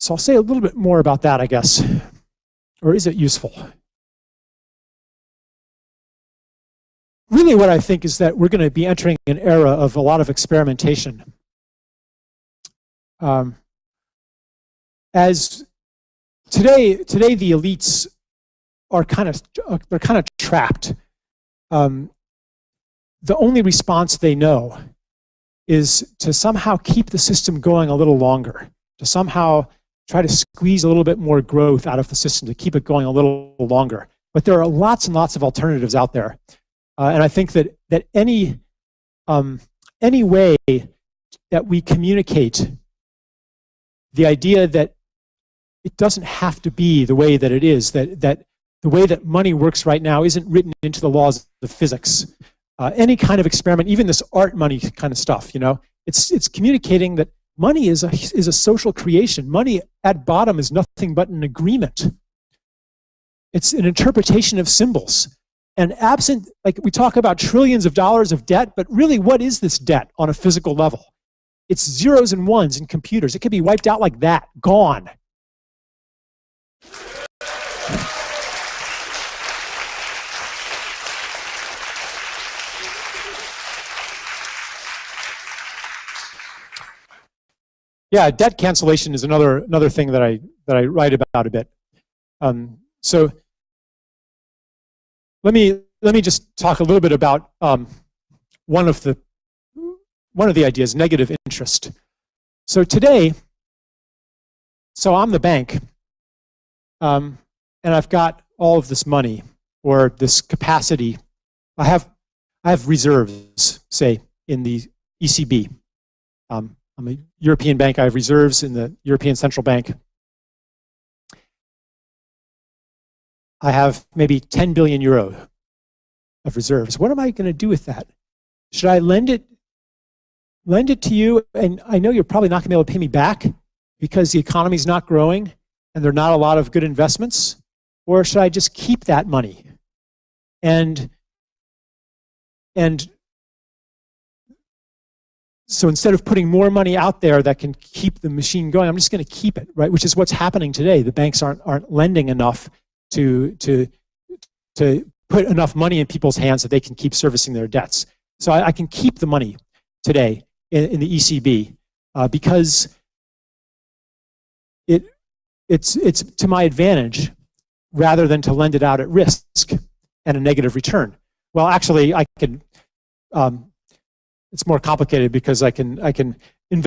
So I'll say a little bit more about that, I guess. Or is it useful? Really what I think is that we're going to be entering an era of a lot of experimentation. As today the elites are kind of trapped. The only response they know is to somehow keep the system going a little longer, to somehow try to squeeze a little bit more growth out of the system to keep it going a little longer. But there are lots and lots of alternatives out there. And I think that any way that we communicate the idea that it doesn't have to be the way that it is, that the way that money works right now isn't written into the laws of physics. Any kind of experiment, even this art money kind of stuff, you know, it's communicating that money is a social creation. Money at bottom is nothing but an agreement. It's an interpretation of symbols. And absent, like we talk about trillions of dollars of debt, but really what is this debt on a physical level? It's zeros and ones in computers. It could be wiped out like that, gone. Yeah, debt cancellation is another thing that I write about a bit. So let me just talk a little bit about one of the ideas, negative interest. So today, I'm the bank, and I've got all of this money or this capacity. I have reserves, say, in the ECB. I'm a European bank. I have reserves in the European Central Bank. I have maybe 10 billion euro of reserves. What am I going to do with that? Should I lend it to you? And I know you're probably not going to be able to pay me back because the economy's not growing and there are not a lot of good investments. Or should I just keep that money? And so instead of putting more money out there that can keep the machine going, I'm just going to keep it, right? Which is what's happening today. The banks aren't lending enough to put enough money in people's hands that they can keep servicing their debts. So I can keep the money today in the ECB because it's to my advantage rather than to lend it out at risk and a negative return. Well, actually, I can. It's more complicated because I can